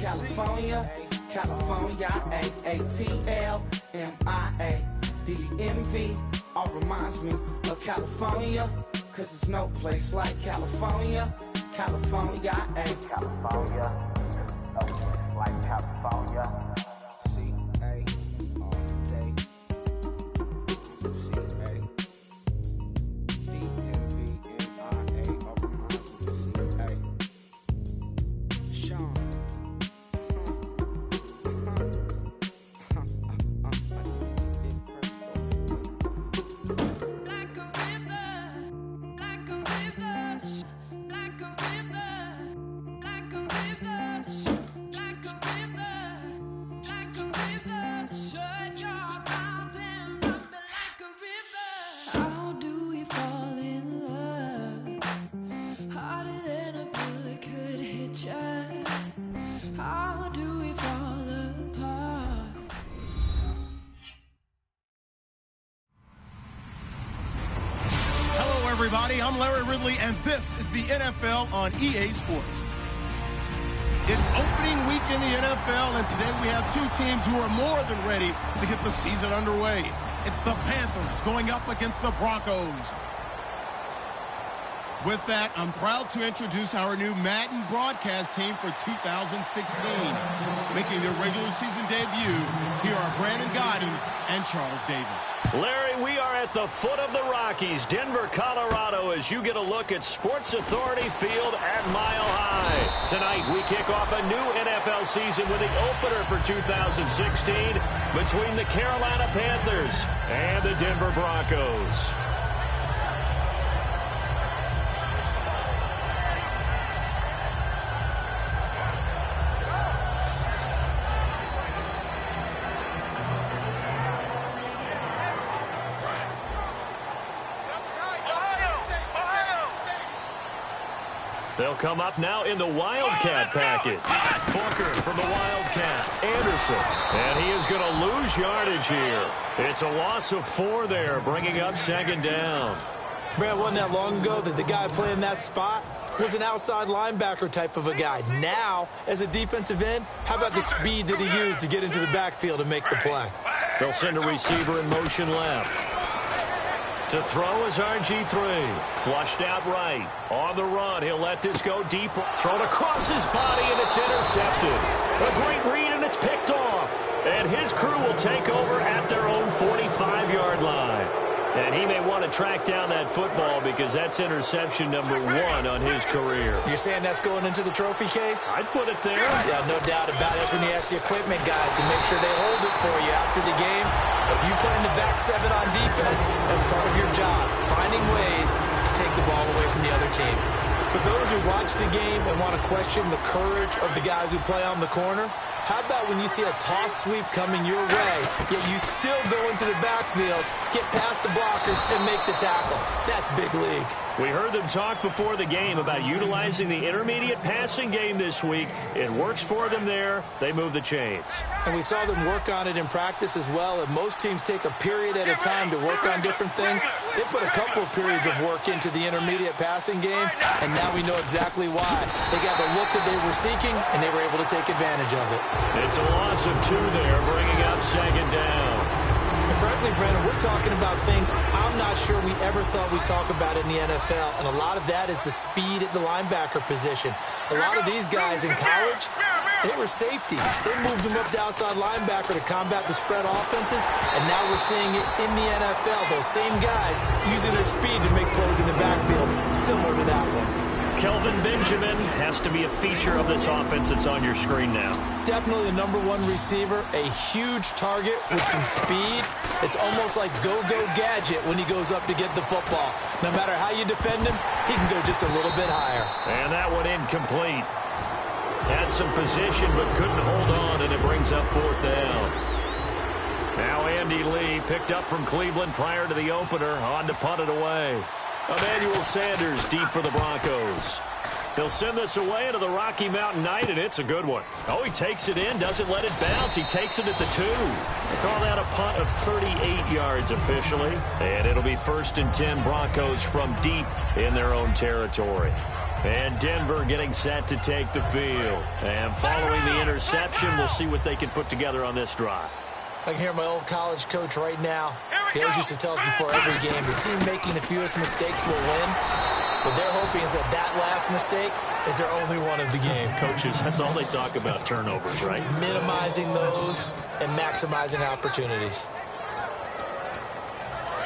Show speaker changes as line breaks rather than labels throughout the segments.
California, California, A-A-T-L-M-I-A. DMV, all reminds me of California, cause there's no place like California, California, California, no place like California. C-A, all day, C-A, D-M-V-M-I-A, all reminds me of C-A. Sean.
Everybody, I'm Larry Ridley, and this is the NFL on EA Sports. It's opening week in the NFL, and today we have two teams who are more than ready to get the season underway. It's the Panthers going up against the Broncos. With that, I'm proud to introduce our new Madden broadcast team for 2016. Making their regular season debut, here are Brandon Godden and Charles Davis.
Larry, we are at the foot of the Rockies, Denver, Colorado, as you get a look at Sports Authority Field at Mile High. Tonight, we kick off a new NFL season with the opener for 2016 between the Carolina Panthers and the Denver Broncos. They'll come up now in the Wildcat package. Booker from the Wildcat. Anderson. And he is going to lose yardage here. It's a loss of 4 there, bringing up second down.
Brad, wasn't that long ago that the guy playing that spot was an outside linebacker type of a guy. Now, as a defensive end, how about the speed that he used to get into the backfield and make the play?
They'll send a receiver in motion left. To throw is RG3. Flushed out right. On the run, he'll let this go deep. Thrown across his body, and it's intercepted. A great read, and it's picked off. And his crew will take over at their own 45-yard line. And he may want to track down that football because that's interception number 1 on his career.
You're saying that's going into the trophy case?
I'd put it there.
Yeah, no doubt about it. That's when you ask the equipment guys to make sure they hold it for you after the game. If you play in the back 7 on defense, that's part of your job, finding ways to take the ball away from the other team. For those who watch the game and want to question the courage of the guys who play on the corner, how about when you see a toss sweep coming your way, yet you still go into the backfield, get past the blockers, and make the tackle? That's big league.
We heard them talk before the game about utilizing the intermediate passing game this week. It works for them there. They move the chains.
And we saw them work on it in practice as well. And most teams take a period at a time to work on different things. They put a couple of periods of work into the intermediate passing game, and now we know exactly why. They got the look that they were seeking, and they were able to take advantage of it.
It's a loss of 2 there, bringing up second down.
And frankly, Brandon, we're talking about things I'm not sure we ever thought we'd talk about in the NFL, and a lot of that is the speed at the linebacker position. A lot of these guys in college, they were safeties. They moved them up to outside linebacker to combat the spread offenses, and now we're seeing it in the NFL. Those same guys using their speed to make plays in the backfield, similar to that one.
Kelvin Benjamin has to be a feature of this offense that's on your screen now.
Definitely the number 1 receiver, a huge target with some speed. It's almost like go-go gadget when he goes up to get the football. No matter how you defend him, he can go just a little bit higher.
And that one incomplete. Had some position but couldn't hold on, and it brings up 4th down. Now Andy Lee, picked up from Cleveland prior to the opener, on to punt it away. Emmanuel Sanders deep for the Broncos. He'll send this away into the Rocky Mountain Night, and it's a good one. Oh, he takes it in, doesn't let it bounce. He takes it at the 2. They call that a punt of 38 yards officially. And it'll be 1st and 10 Broncos from deep in their own territory. And Denver getting set to take the field. And following the interception, we'll see what they can put together on this drive.
I can hear my old college coach right now. He always used to tell us before every game, the team making the fewest mistakes will win. What they're hoping is that last mistake is their only one of the game.
Coaches, that's all they talk about, turnovers, right?
Minimizing those and maximizing opportunities.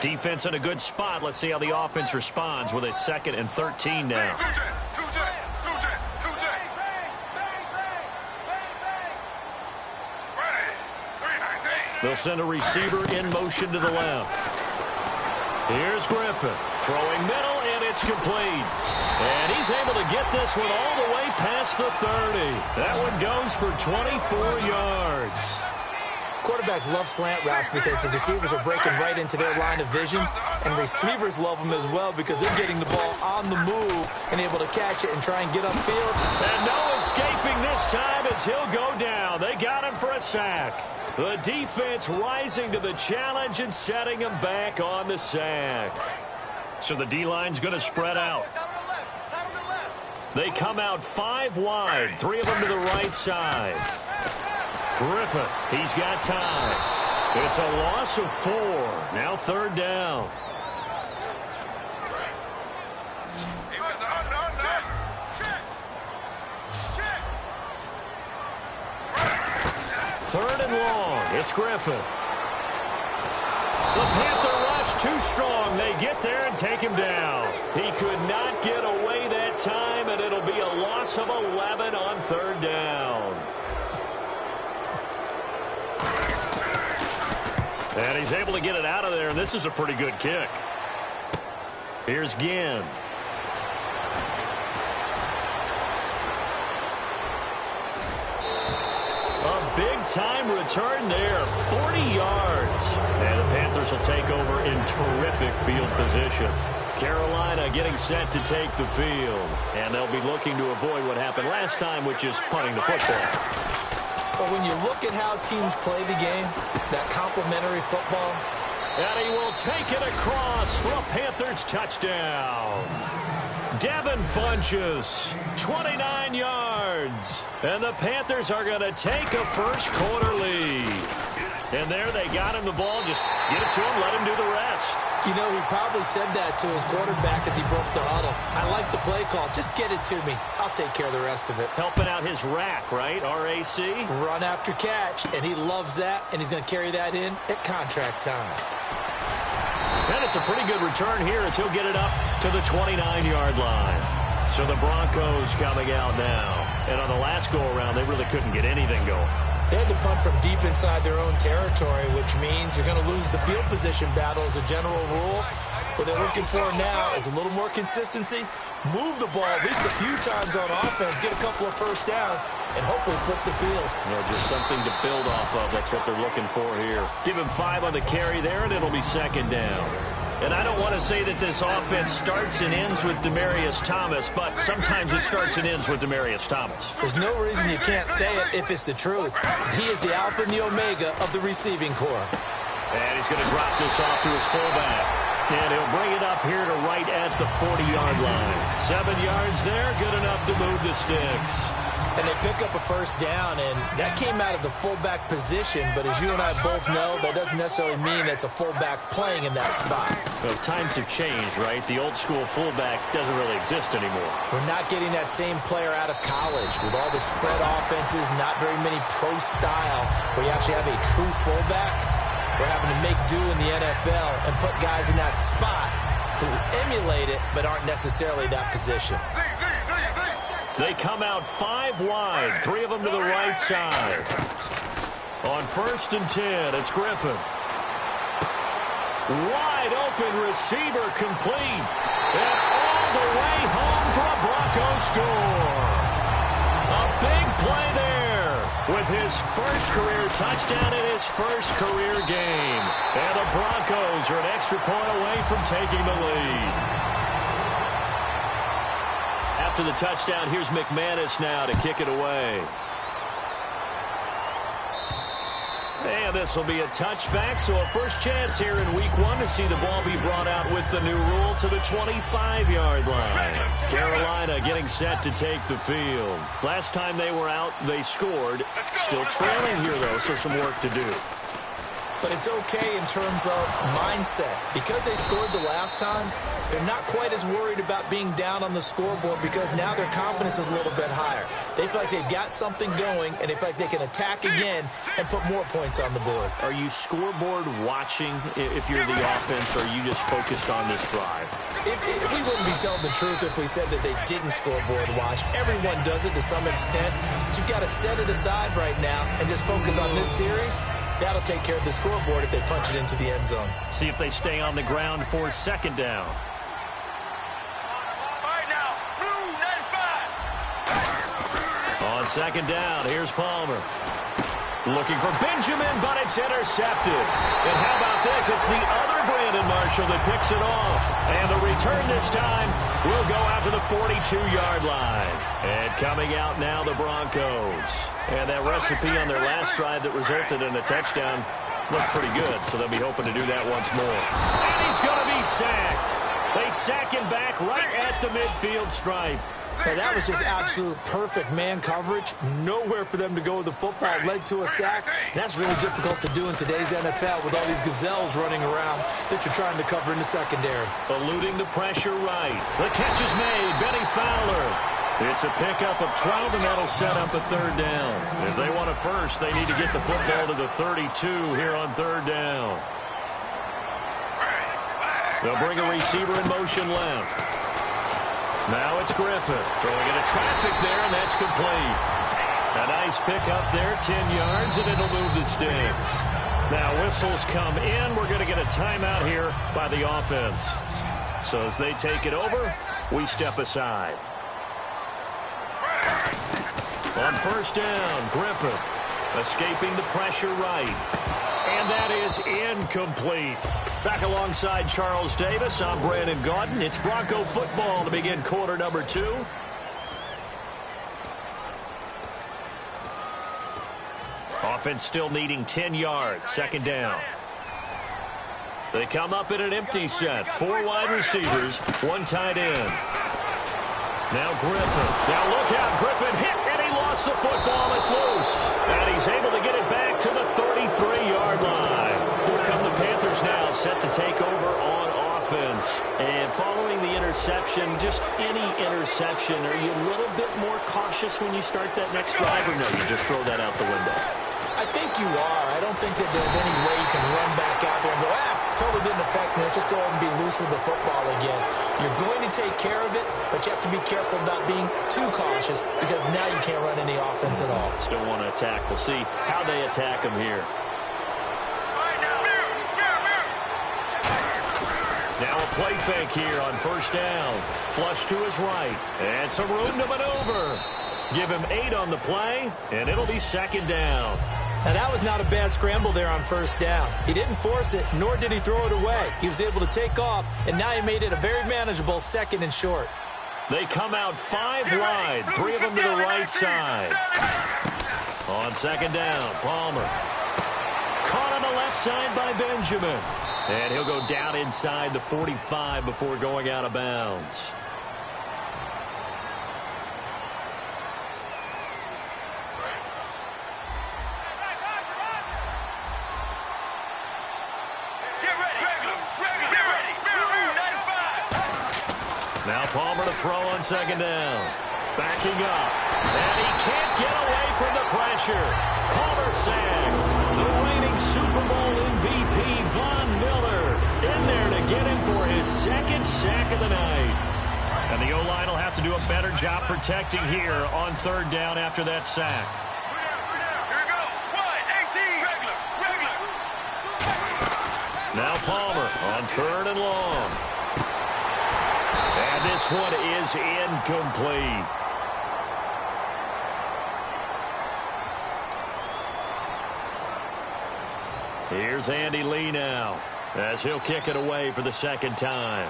Defense in a good spot. Let's see how the offense responds with a 2nd and 13 now. They'll send a receiver in motion to the left. Here's Griffin. Throwing middle, and it's complete. And he's able to get this one all the way past the 30. That one goes for 24 yards.
Quarterbacks love slant routes because the receivers are breaking right into their line of vision, and receivers love them as well because they're getting the ball on the move and able to catch it and try and get upfield.
And no escaping this time as he'll go down. They got him for a sack. The defense rising to the challenge and setting him back on the sack. So the D-line's going to spread out. They come out 5 wide, 3 of them to the right side. Griffin, he's got time. It's a loss of 4. Now 3rd down. Third and long. It's Griffin. The Panther rush too strong. They get there and take him down. He could not get away that time, and it'll be a loss of 11 on 3rd down. And he's able to get it out of there, and this is a pretty good kick. Here's Ginn. A big-time return there, 40 yards. And the Panthers will take over in terrific field position. Carolina getting set to take the field. And they'll be looking to avoid what happened last time, which is punting the football.
But when you look at how teams play the game, that complementary football.
And he will take it across for a Panthers touchdown. Devin Funchess, 29 yards. And the Panthers are going to take a first-quarter lead. And there they got him the ball. Just get it to him, let him do the rest.
You know, he probably said that to his quarterback as he broke the huddle. I like the play call. Just get it to me. I'll take care of the rest of it.
Helping out his rack, right? RAC?
Run after catch, and he loves that, and he's going to carry that in at contract time.
And it's a pretty good return here as he'll get it up to the 29-yard line. So the Broncos coming out now. And on the last go-around, they really couldn't get anything going.
They had to punt from deep inside their own territory, which means you're going to lose the field position battle as a general rule. What they're looking for now is a little more consistency, move the ball at least a few times on offense, get a couple of first downs, and hopefully flip the field.
Just something to build off of. That's what they're looking for here. Give him 5 on the carry there, and it'll be 2nd down. And I don't want to say that this offense starts and ends with Demaryius Thomas, but sometimes it starts and ends with Demaryius Thomas.
There's no reason you can't say it if it's the truth. He is the alpha and the omega of the receiving corps.
And he's going to drop this off to his fullback. And he'll bring it up here to right at the 40-yard line. 7 yards there, good enough to move the sticks.
And they pick up a first down, and that came out of the fullback position. But as you and I both know, that doesn't necessarily mean it's a fullback playing in that spot.
Well, times have changed, right? The old-school fullback doesn't really exist anymore.
We're not getting that same player out of college with all the spread offenses, not very many pro style, where you actually have a true fullback. We're having to make do in the NFL and put guys in that spot who emulate it but aren't necessarily that position.
They come out 5 wide, 3 of them to the right side. On 1st and 10, it's Griffin. Wide open receiver complete. And all the way home for a Broncos score. A big play there with his first career touchdown in his first career game. And the Broncos are an extra point away from taking the lead. After the touchdown, here's McManus now to kick it away. And this will be a touchback, so a first chance here in week 1 to see the ball be brought out with the new rule to the 25-yard line. Carolina getting set to take the field. Last time they were out, they scored. Still trailing here, though, so some work to do.
But it's okay in terms of mindset. Because they scored the last time, they're not quite as worried about being down on the scoreboard because now their confidence is a little bit higher. They feel like they've got something going, and they feel like they can attack again and put more points on the board.
Are you scoreboard watching if you're the offense, or are you just focused on this drive?
We wouldn't be telling the truth if we said that they didn't scoreboard watch. Everyone does it to some extent. But you've got to set it aside right now and just focus on this series. That'll take care of the scoreboard if they punch it into the end zone.
See if they stay on the ground for second down. On second down, here's Palmer. Looking for Benjamin, but it's intercepted. And how about this? It's the other Brandon Marshall that picks it off. And the return this time will go out to the 42-yard line. And coming out now, the Broncos. And that recipe on their last drive that resulted in a touchdown looked pretty good, so they'll be hoping to do that once more. And he's going to be sacked. They sack him back right at the midfield stripe.
Well, that was just absolute perfect man coverage. Nowhere for them to go with the football. Led to a sack. That's really difficult to do in today's NFL with all these gazelles running around that you're trying to cover in the secondary.
Eluding the pressure right. The catch is made. Benny Fowler. It's a pickup of 12, and that'll set up a third down. If they want it first, they need to get the football to the 32 here on third down. They'll bring a receiver in motion left. Now it's Griffith throwing into traffic there, and that's complete. A nice pickup there, 10 yards, and it'll move the sticks. Now whistles come in. We're going to get a timeout here by the offense. So as they take it over, we step aside. On first down, Griffith escaping the pressure right. And that is incomplete. Back alongside Charles Davis, I'm Brandon Gaudin. It's Bronco football to begin quarter number 2. Offense still needing 10 yards. Second down. They come up in an empty set. 4 wide receivers, 1 tight end. Now Griffin. Now look out. Griffin hit, and he lost the football. It's loose. And he's able to get it back to the 33-yard line. Here come the Panthers now, set to take over on offense. And following the interception, just any interception, are you a little bit more cautious when you start that next drive, or no, you just throw that out the window?
I think you are. I don't think that there's any way you can run back out there and go, totally didn't affect me. Let's just go ahead and be loose with the football again. You're going to take care of it, but you have to be careful about being too cautious because now you can't run any offense at all.
Still want to attack. We'll see how they attack them here. Now a play fake here on first down. Flush to his right. And some room to maneuver. Give him 8 on the play, and it'll be second down.
Now, that was not a bad scramble there on first down. He didn't force it, nor did he throw it away. He was able to take off, and now he made it a very manageable second and short.
They come out 5 wide, 3 of them to the right side. On second down, Palmer. Caught on the left side by Benjamin. And he'll go down inside the 45 before going out of bounds. Now Palmer to throw on second down. Backing up. And he can't get away from the pressure. Palmer sacked. The reigning Super Bowl MVP, Von Miller, in there to get him for his second sack of the night. And the O-line will have to do a better job protecting here on third down after that sack. Now Palmer on third and long. And this one is incomplete. Here's Andy Lee now, as he'll kick it away for the second time.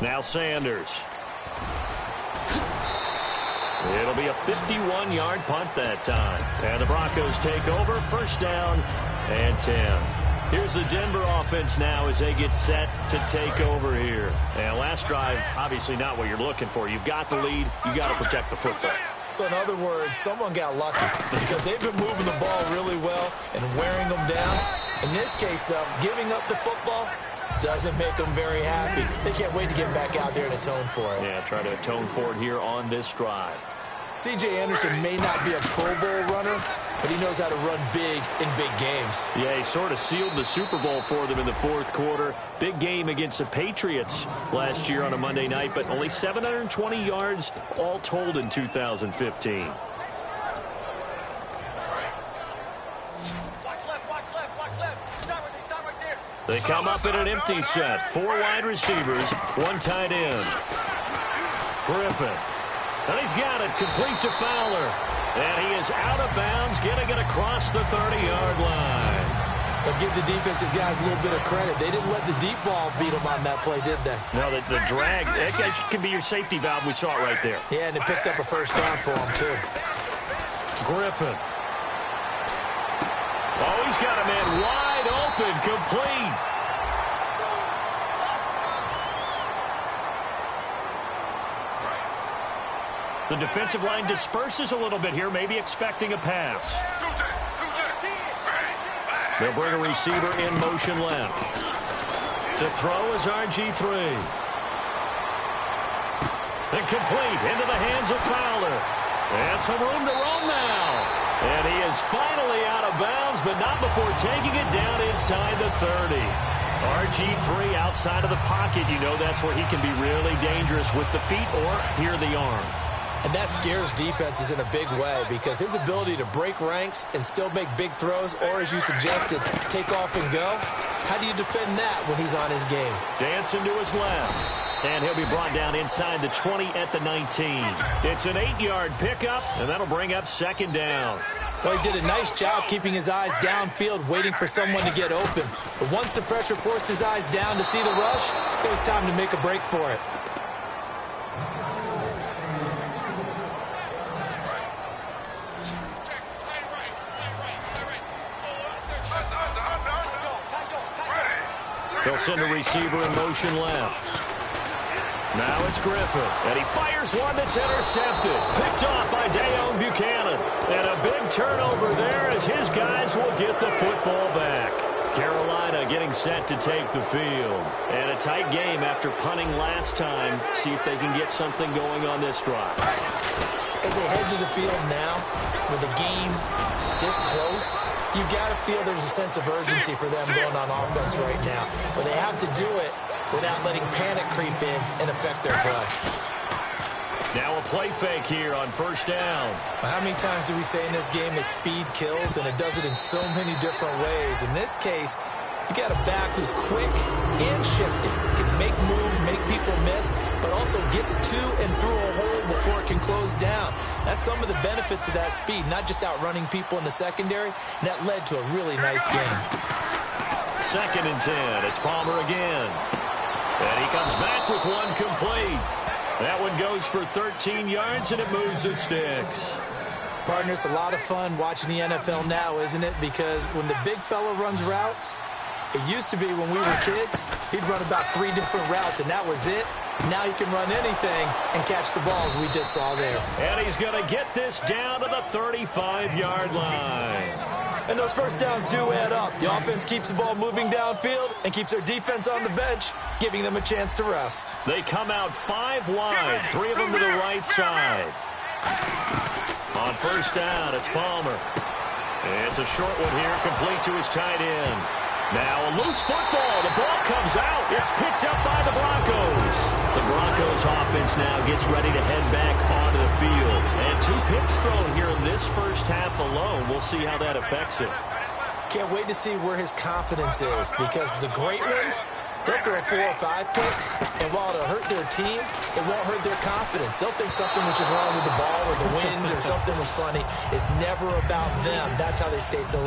Now Sanders. It'll be a 51-yard punt that time. And the Broncos take over. First down and 10. Here's the Denver offense now as they get set to take over here. And last drive, obviously not what you're looking for. You've got the lead. You've got to protect the football.
So in other words, someone got lucky because they've been moving the ball really well and wearing them down. In this case, though, giving up the football doesn't make them very happy. They can't wait to get back out there and atone for it.
Yeah, try to atone for it here on this drive.
C.J. Anderson may not be a Pro Bowl runner, but he knows how to run big in big games.
Yeah, he sort of sealed the Super Bowl for them in the fourth quarter. Big game against the Patriots last year on a Monday night, but only 720 yards all told in 2015. They come up in an empty set. 4 wide receivers, 1 tight end. Griffin. And he's got it, complete to Fowler. And he is out of bounds, getting it across the 30-yard line.
But give the defensive guys a little bit of credit. They didn't let the deep ball beat them on that play, did they?
No, the drag, that can be your safety valve. We saw it right there.
Yeah, and it picked up a first down for him, too.
Griffin. Oh, he's got a man wide open, complete. The defensive line disperses a little bit here, maybe expecting a pass. They'll bring a receiver in motion left. To throw is RG3. And complete into the hands of Fowler. And some room to roam now. And he is finally out of bounds, but not before taking it down inside the 30. RG3 outside of the pocket. You know that's where he can be really dangerous with the feet or here the arm.
And that scares defenses in a big way because his ability to break ranks and still make big throws, or as you suggested, take off and go, how do you defend that when he's on his game?
Dancing to his left. And he'll be brought down inside the 20 at the 19. It's an 8-yard pickup, and that'll bring up second down.
Well, he did a nice job keeping his eyes downfield, waiting for someone to get open. But once the pressure forced his eyes down to see the rush, it was time to make a break for it.
They'll send a receiver in motion left. Now it's Griffin, and he fires one that's intercepted. Picked off by Deone Buchanan. And a big turnover there as his guys will get the football back. Carolina getting set to take the field. And a tight game after punting last time. See if they can get something going on this drive.
As they head to the field now, with the game this close, you've got to feel there's a sense of urgency for them going on offense right now. But they have to do it without letting panic creep in and affect their play.
Now a play fake here on first down.
Well, how many times do we say in this game that speed kills, and it does it in so many different ways? In this case, you got a back who's quick and shifty, can make moves, make people miss, but also gets to and through a hole before it can close down. That's some of the benefits of that speed, not just outrunning people in the secondary. And that led to a really nice game.
2nd and 10. It's Palmer again. And he comes back with one complete. That one goes for 13 yards, and it moves the sticks.
Partner, it's a lot of fun watching the NFL now, isn't it? Because when the big fella runs routes, it used to be when we were kids, he'd run about 3 different routes, and that was it. Now he can run anything and catch the balls we just saw there.
And he's going to get this down to the 35-yard line.
And those first downs do add up. The offense keeps the ball moving downfield and keeps their defense on the bench, giving them a chance to rest.
They come out 5 wide, 3 of them to the right side. On first down, it's Palmer. It's a short one here, complete to his tight end. Now a loose football. The ball comes out. It's picked up by the Broncos. The Broncos offense now gets ready to head back onto the field. And 2 picks thrown here in this first half alone. We'll see how that affects him.
Can't wait to see where his confidence is, because the great ones, they'll throw 4 or 5 picks, and while it'll hurt their team, it won't hurt their confidence. They'll think something was just wrong with the ball or the wind or something was funny. It's never about them. That's how they stay so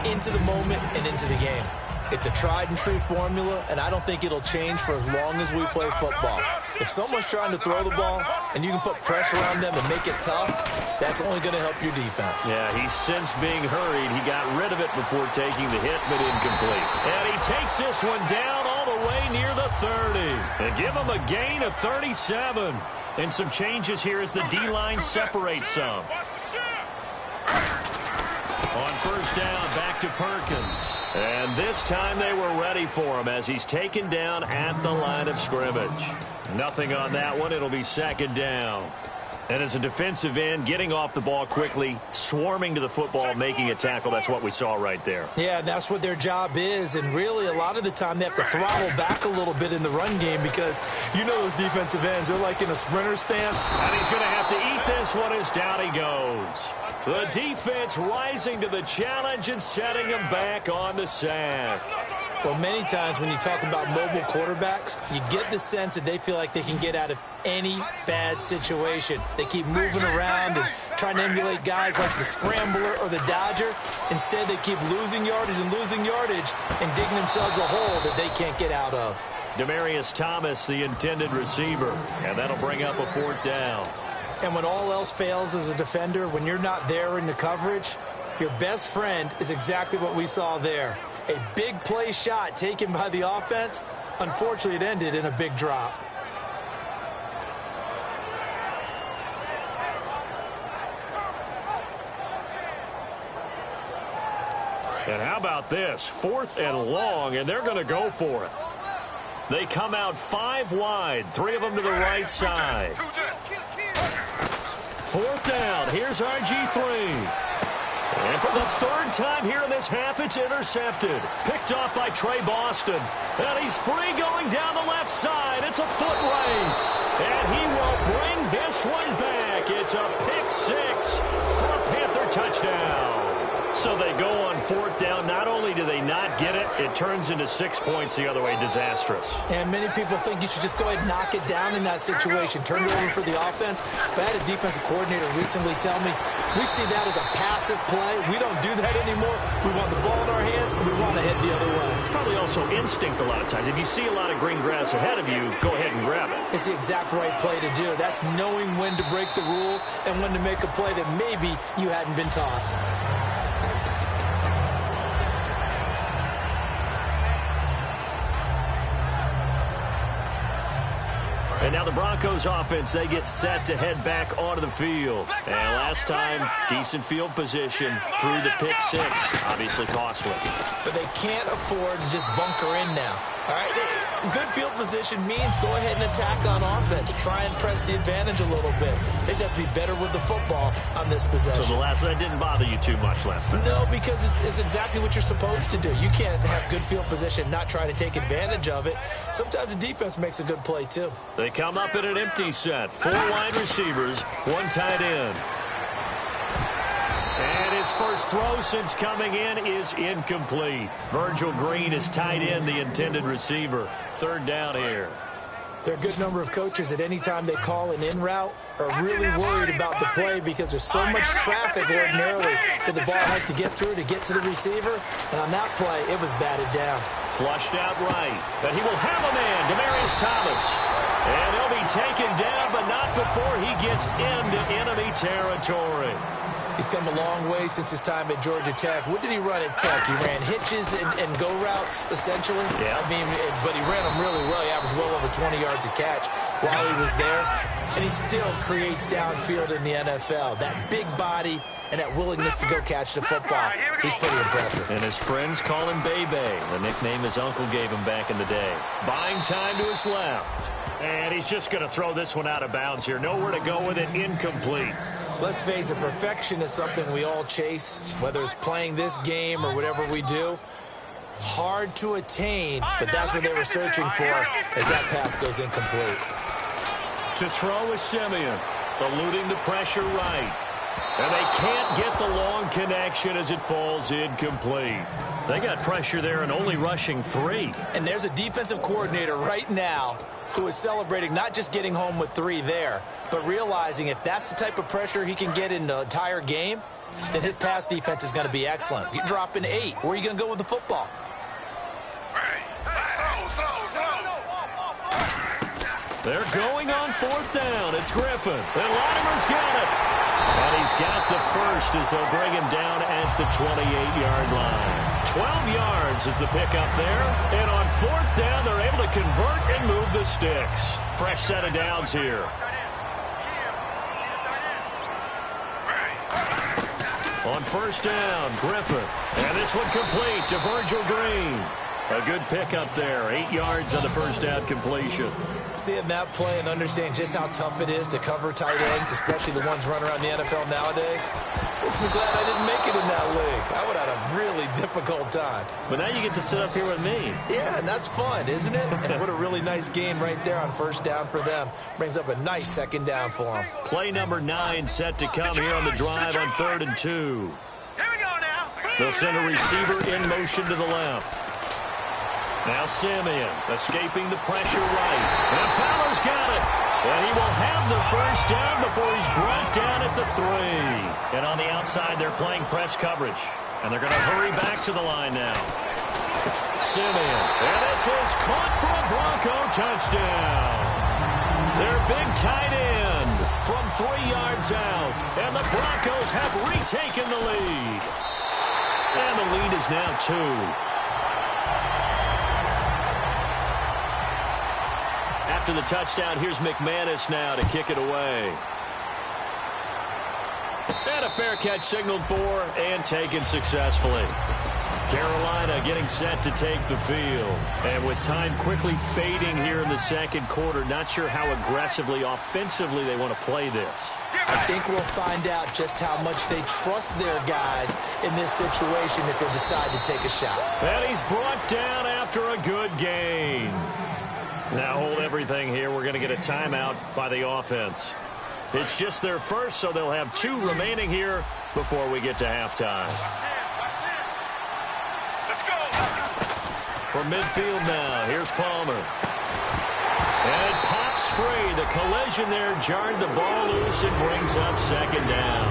into the moment and into the game. It's a tried-and-true formula, and I don't think it'll change for as long as we play football. If someone's trying to throw the ball and you can put pressure on them and make it tough, that's only going to help your defense.
Yeah, he's since being hurried. He got rid of it before taking the hit, but incomplete. And he takes this one down all the way near the 30. And give him a gain of 37. And some changes here as the D-line separates some. On first down, back to Perkins. And this time they were ready for him as he's taken down at the line of scrimmage. Nothing on that one. It'll be second down. And as a defensive end, getting off the ball quickly, swarming to the football, making a tackle, that's what we saw right there.
Yeah, that's what their job is. And really, a lot of the time, they have to throttle back a little bit in the run game because you know those defensive ends, they're like in a sprinter stance.
And he's going to have to eat this one as down he goes. The defense rising to the challenge and setting him back on the sack.
Well, many times when you talk about mobile quarterbacks, you get the sense that they feel like they can get out of any bad situation. They keep moving around and trying to emulate guys like the scrambler or the dodger. Instead, they keep losing yardage and digging themselves a hole that they can't get out of.
Demaryius Thomas, the intended receiver, and that'll bring up a fourth down.
And when all else fails as a defender, when you're not there in the coverage, your best friend is exactly what we saw there. A big play shot taken by the offense. Unfortunately, it ended in a big drop.
And how about this? 4th and long, and they're going to go for it. They come out 5 wide, 3 of them to the right side. 4th down. Here's RG3. And for the 3rd time here in this half, it's intercepted. Picked off by Trey Boston. And he's free going down the left side. It's a foot race. And he will bring this one back. It's a pick 6 for a Panther touchdown. So they go on 4th down. Not only do they not get it, it turns into 6 points the other way. Disastrous.
And many people think you should just go ahead and knock it down in that situation. Turn it over for the offense. But I had a defensive coordinator recently tell me, we see that as a passive play. We don't do that anymore. We want the ball in our hands, and we want to head the other way.
Probably also instinct a lot of times. If you see a lot of green grass ahead of you, go ahead and grab it.
It's the exact right play to do. That's knowing when to break the rules and when to make a play that maybe you hadn't been taught.
And now the Broncos offense, they get set to head back onto the field. And last time, decent field position through the pick 6. Obviously costly.
But they can't afford to just bunker in now. All right, good field position means go ahead and attack on offense. Try and press the advantage a little bit. They just have to be better with the football on this possession.
So that didn't bother you too much last time?
No, because it's exactly what you're supposed to do. You can't have good field position and not try to take advantage of it. Sometimes the defense makes a good play, too.
They come up in an empty set. 4 wide receivers, 1 tight end. And his first throw since coming in is incomplete. Virgil Green is tight end, the intended receiver. 3rd down here.
There are a good number of coaches that any time they call an in route are really worried about the play because there's so much traffic ordinarily that the ball has to get through to get to the receiver. And on that play, it was batted down.
Flushed out right. But he will have a man, Demaryius Thomas. And he'll be taken down, but not before he gets into enemy territory.
He's come a long way since his time at Georgia Tech. What did he run at Tech? He ran hitches and go routes, essentially.
Yeah.
I mean, but he ran them really well. He averaged well over 20 yards a catch while he was there. And he still creates downfield in the NFL. That big body and that willingness to go catch the football. He's pretty impressive.
And his friends call him Bebe, the nickname his uncle gave him back in the day. Buying time to his left. And he's just going to throw this one out of bounds here. Nowhere to go with it. Incomplete.
Let's face it, perfection is something we all chase, whether it's playing this game or whatever we do. Hard to attain, but that's what they were searching for as that pass goes incomplete.
To throw is Simeon, eluding the pressure right. And they can't get the long connection as it falls incomplete. They got pressure there and only rushing 3.
And there's a defensive coordinator right now who is celebrating not just getting home with 3 there, but realizing if that's the type of pressure he can get in the entire game, then his pass defense is going to be excellent. You're dropping 8. Where are you going to go with the football?
They're going on 4th down. It's Griffin. And Latimer's got it. And he's got the first as they'll bring him down at the 28-yard line. 12 yards is the pickup there. And on 4th down, they're able to convert and move the sticks. Fresh set of downs here. On 1st down, Griffin. And this one complete to Virgil Green. A good pickup there. 8 yards on the 1st down completion.
Seeing that play and understanding just how tough it is to cover tight ends, especially the ones running around the NFL nowadays, makes me glad I didn't make it in that league. I would have had a really difficult time.
But now you get to sit up here with me.
Yeah, and that's fun, isn't it? And what a really nice gain right there on 1st down for them. Brings up a nice 2nd down for them.
Play number 9 set to come here on the drive on 3rd and 2.
Here we go now.
They'll send a receiver in motion to the left. Now Simeon escaping the pressure right. And Fowler's got it. And he will have the 1st down before he's brought down at the 3. And on the outside, they're playing press coverage. And they're going to hurry back to the line now. Simeon. And this is caught for a Bronco touchdown. Their big tight end from 3 yards out. And the Broncos have retaken the lead. And the lead is now 2. After the touchdown, here's McManus now to kick it away. And a fair catch signaled for and taken successfully. Carolina getting set to take the field. And with time quickly fading here in the 2nd quarter, not sure how aggressively, offensively they want to play this.
I think we'll find out just how much they trust their guys in this situation if they decide to take a shot.
And he's brought down after a good gain. Now hold everything here. We're going to get a timeout by the offense. It's just their first, so they'll have 2 remaining here before we get to halftime.
Let's go.
From midfield now, here's Palmer. And it pops free. The collision there jarred the ball loose and brings up 2nd down.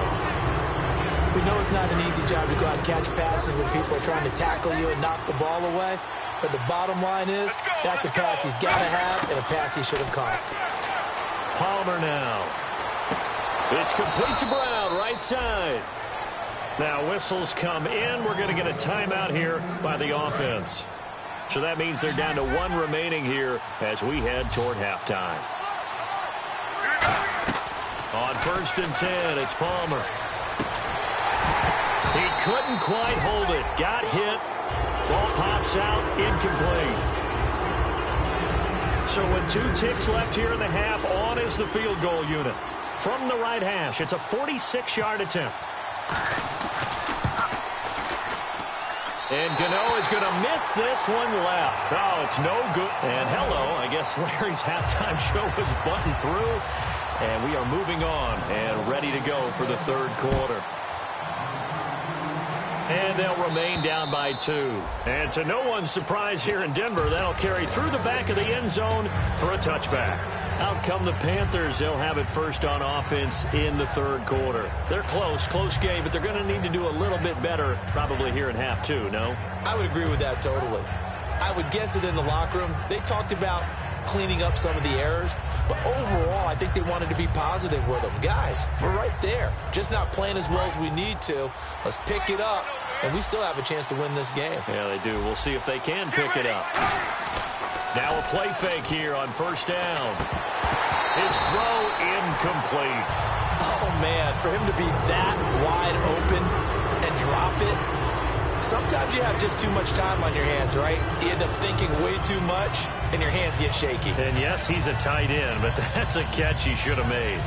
We know it's not an easy job to go out and catch passes when people are trying to tackle you and knock the ball away. But the bottom line is, that's a pass he's got to have and a pass he should have caught.
Palmer now. It's complete to Brown, right side. Now whistles come in. We're going to get a timeout here by the offense. So that means they're down to 1 remaining here as we head toward halftime. On 1st and 10, it's Palmer. He couldn't quite hold it. Got hit. Ball pops out, incomplete. So with 2 ticks left here in the half, on is the field goal unit. From the right hash, it's a 46-yard attempt. And Gano is going to miss this one left. Oh, it's no good. And hello, I guess Larry's halftime show was buttoned through. And we are moving on and ready to go for the 3rd quarter. And they'll remain down by 2. And to no one's surprise here in Denver, that'll carry through the back of the end zone for a touchback. Out come the Panthers. They'll have it first on offense in the 3rd quarter. They're close game, but they're going to need to do a little bit better probably here in half 2, no?
I would agree with that totally. I would guess it in the locker room. They talked about cleaning up some of the errors, but overall, I think they wanted to be positive with them. Guys, we're right there. Just not playing as well as we need to. Let's pick it up, and we still have a chance to win this game.
Yeah, they do. We'll see if they can pick it up. Now a play fake here on 1st down. His throw incomplete.
Oh, man, for him to be that wide open and drop it, sometimes you have just too much time on your hands, right? You end up thinking way too much, and your hands get shaky.
And yes, he's a tight end, but that's a catch he should have made.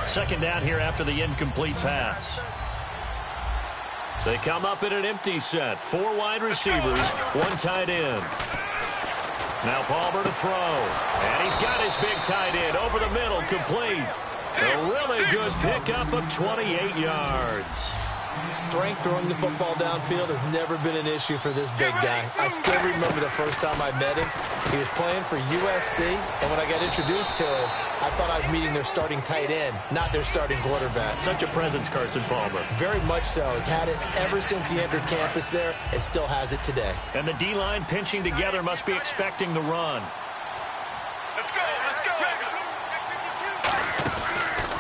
Second down here after the incomplete pass. They come up in an empty set. 4 wide receivers, 1 tight end. Now Palmer to throw. And he's got his big tight end over the middle, complete. A really good pickup of 28 yards.
Strength throwing the football downfield has never been an issue for this big guy. I still remember the first time I met him. He was playing for USC, and when I got introduced to him, I thought I was meeting their starting tight end, not their starting quarterback.
Such a presence, Carson Palmer.
Very much so. He's had it ever since he entered campus there and still has it today.
And the D-line pinching together must be expecting the run.
Let's go, let's go.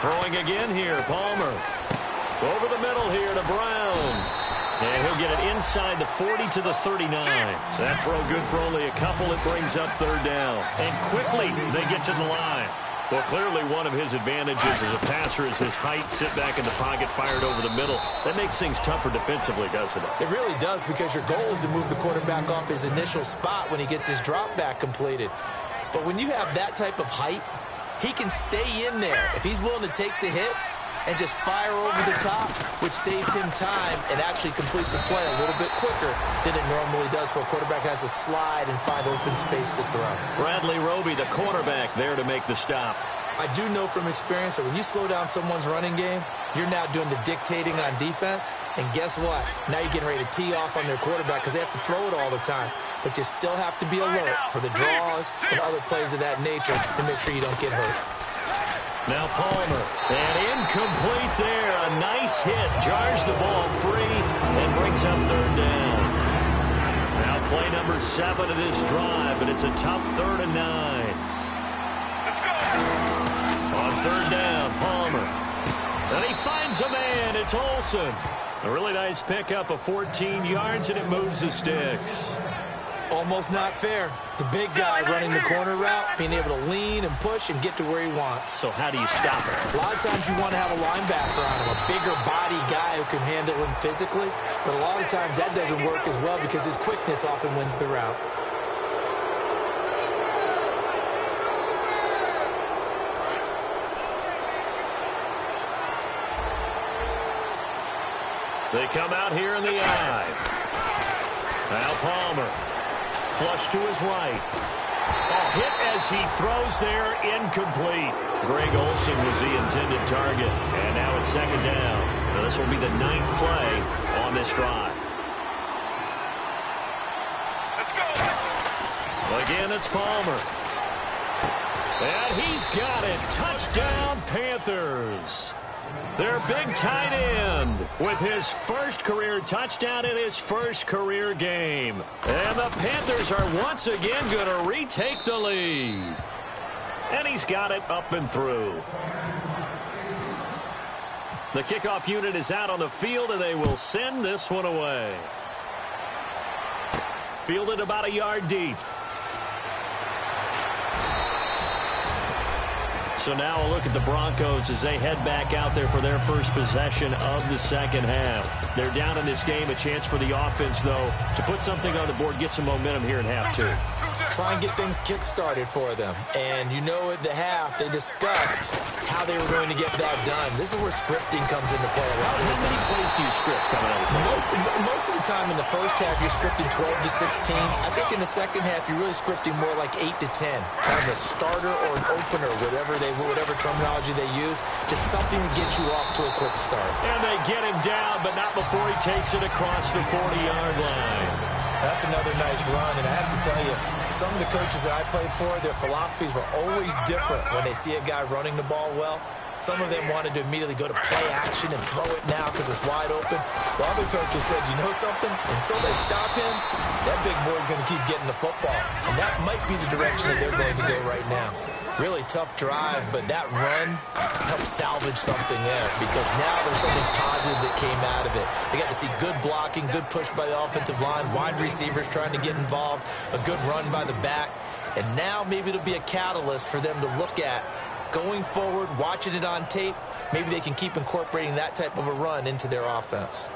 Throwing again here, Palmer. Over the middle here to Brown. And he'll get it inside the 40 to the 39. That throw good for only a couple. It brings up third down. And quickly they get to the line. Well, clearly one of his advantages as a passer is his height, sit back in the pocket, fired over the middle. That makes things tougher defensively, doesn't it?
It really does, because your goal is to move the quarterback off his initial spot when he gets his drop back completed. But when you have that type of height, he can stay in there. If he's willing to take the hits and just fire over the top, which saves him time and actually completes a play a little bit quicker than it normally does, for a quarterback has to slide and find open space to throw.
Bradley Roby, the cornerback, there to make the stop.
I do know from experience that when you slow down someone's running game, you're now doing the dictating on defense. And guess what? Now you're getting ready to tee off on their quarterback because they have to throw it all the time. But you still have to be alert for the draws and other plays of that nature to make sure you don't get hurt.
Now Palmer, and incomplete there. A nice hit, jars the ball free, and brings up third down. Now play number 7 of this drive, and it's a tough 3rd and 9.
Let's go.
On third down, Palmer. And he finds a man. It's Olsen. A really nice pickup of 14 yards, and it moves the sticks.
Almost not fair. The big guy running the corner route, being able to lean and push and get to where he wants.
So how do you stop it?
A lot of times you want to have a linebacker on him, a bigger body guy who can handle him physically. But a lot of times that doesn't work as well because his quickness often wins the route.
They come out here in the eye. Now Palmer. Flush to his right. A hit as he throws there, incomplete. Greg Olsen was the intended target. And now it's 2nd down. Now this will be the 9th play on this drive.
Let's go.
Again, it's Palmer. And he's got it. Touchdown, Panthers. Their big tight end with his first career touchdown in his first career game. And the Panthers are once again going to retake the lead. And he's got it up and through. The kickoff unit is out on the field, and they will send this one away. Fielded about a yard deep. So now a look at the Broncos as they head back out there for their first possession of the second half. They're down in this game. A chance for the offense, though, to put something on the board, get some momentum here in half 2.
Try and get things kick-started for them. And you know at the half, they discussed how they were going to get that done. This is where scripting comes into play a lot of the time.
How many plays do you script coming out of this?
Most of the time in the first half, you're scripting 12 to 16. I think in the second half, you're really scripting more like 8 to 10. Kind of a starter or an opener, whatever terminology they use. Just something to get you off to a quick start.
And they get him down, but not before he takes it across the 40-yard line.
That's another nice run, and I have to tell you, some of the coaches that I played for, their philosophies were always different when they see a guy running the ball well. Some of them wanted to immediately go to play action and throw it now because it's wide open. While other coaches said, you know something? Until they stop him, that big boy's going to keep getting the football. And that might be the direction that they're going to go right now. Really tough drive, but that run helped salvage something there because now there's something positive that came out of it. They got to see good blocking, good push by the offensive line, wide receivers trying to get involved, a good run by the back, and now maybe it'll be a catalyst for them to look at going forward, watching it on tape. Maybe they can keep incorporating that type of a run into their offense.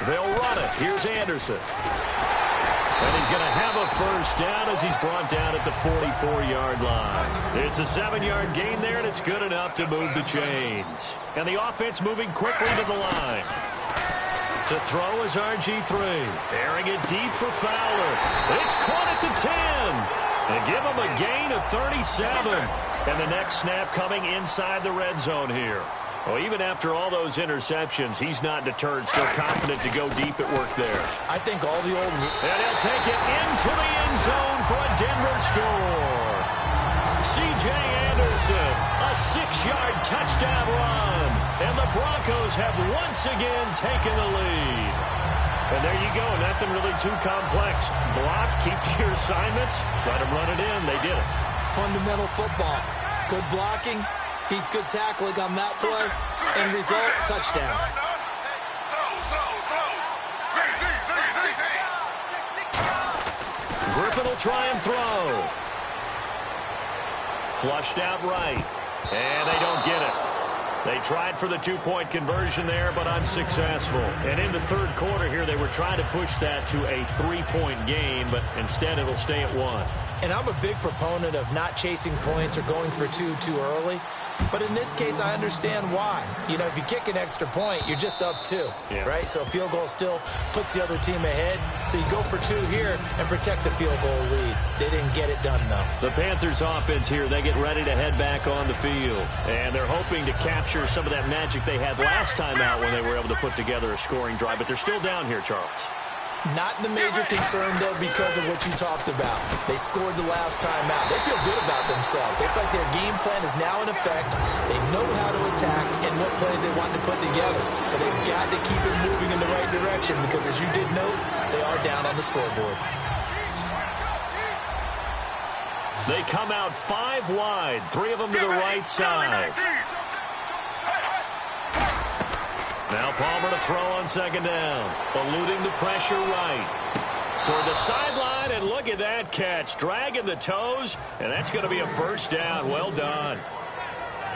They'll run it. Here's Anderson. And he's going to have a first down as he's brought down at the 44-yard line. It's a 7-yard gain there, and it's good enough to move the chains. And the offense moving quickly to the line. To throw is RG3. Airing it deep for Fowler. It's caught at the 10. They give him a gain of 37. And the next snap coming inside the red zone here. Well, even after all those interceptions, he's not deterred, still confident to go deep at work there.
I think all the old...
And he'll take it into the end zone for a Denver score. C.J. Anderson, a 6-yard touchdown run. And the Broncos have once again taken the lead. And there you go, nothing really too complex. Block, keep to your assignments, let them run it in. They did it.
Fundamental football. Good blocking. Beats good tackling on that play. End result, touchdown.
Griffin will try and throw. Flushed out right. And they don't get it. They tried for the 2-point conversion there, but unsuccessful. And in the third quarter here, they were trying to push that to a 3-point game, but instead it'll stay at 1.
And I'm a big proponent of not chasing points or going for two too early. But in this case, I understand why. You know, if you kick an extra point, you're just up 2, right? So a field goal still puts the other team ahead. So you go for 2 here and protect the field goal lead. They didn't get it done, though.
The Panthers offense here, they get ready to head back on the field. And they're hoping to capture some of that magic they had last time out when they were able to put together a scoring drive. But they're still down here, Charles.
Not the major concern, though, because of what you talked about. They scored the last time out. They feel good about themselves. They feel like their game plan is now in effect. They know how to attack and what plays they want to put together. But they've got to keep it moving in the right direction because, as you did note, they are down on the scoreboard.
They come out 5 wide, 3 of them to the right side. Now Palmer to throw on second down. Eluding the pressure right. Toward the sideline, and look at that catch. Dragging the toes, and that's going to be a first down. Well done.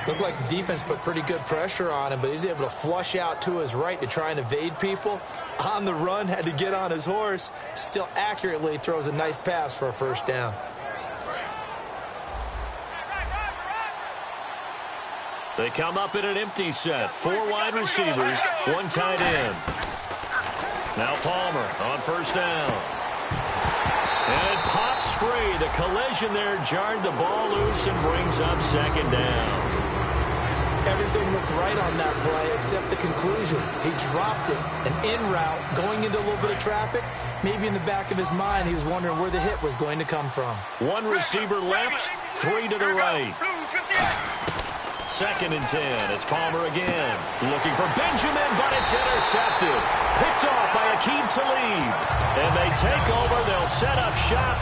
Looked like the defense put pretty good pressure on him, but he's able to flush out to his right to try and evade people. On the run, had to get on his horse. Still accurately throws a nice pass for a first down.
They come up in an empty set. 4 wide receivers, 1 tight end. Now Palmer on first down. And it pops free. The collision there jarred the ball loose and brings up second down.
Everything looked right on that play except the conclusion. He dropped it. An in route going into a little bit of traffic. Maybe in the back of his mind he was wondering where the hit was going to come from.
1 receiver left, 3 to the right. Second and 10. It's Palmer again. Looking for Benjamin, but it's intercepted. Picked off by Aqib Talib. And they take over. They'll set up shop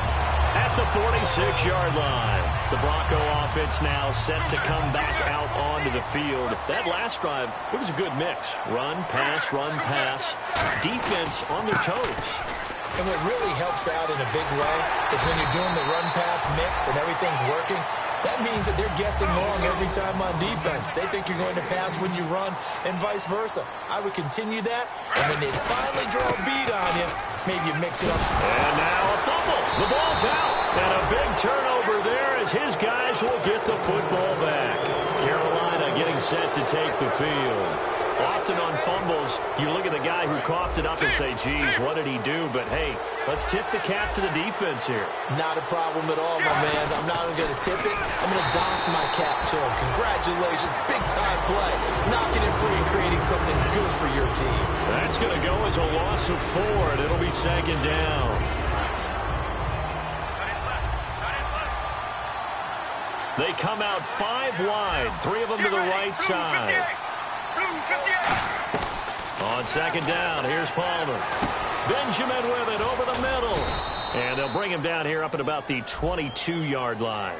at the 46-yard line. The Bronco offense now set to come back out onto the field. That last drive, it was a good mix. Run, pass, defense on their toes.
And what really helps out in a big way is when you're doing the run-pass mix and everything's working, that means that they're guessing wrong every time on defense. They think you're going to pass when you run and vice versa. I would continue that, and when they finally draw a beat on you, maybe you mix it up.
And now a fumble. The ball's out. And a big turnover there as his guys will get the football back. Carolina getting set to take the field. Often on fumbles, you look at the guy who coughed it up and say, geez, what did he do? But, hey, let's tip the cap to the defense here.
Not a problem at all, my man. I'm not even going to tip it. I'm going to doff my cap to him. Congratulations. Big-time play. Knocking it free and creating something good for your team.
That's going to go as a loss of 4, and it'll be second down. They come out 5 wide, 3 of them to the right side. On second down, here's Palmer. Benjamin with it over the middle. And they'll bring him down here up at about the 22-yard line.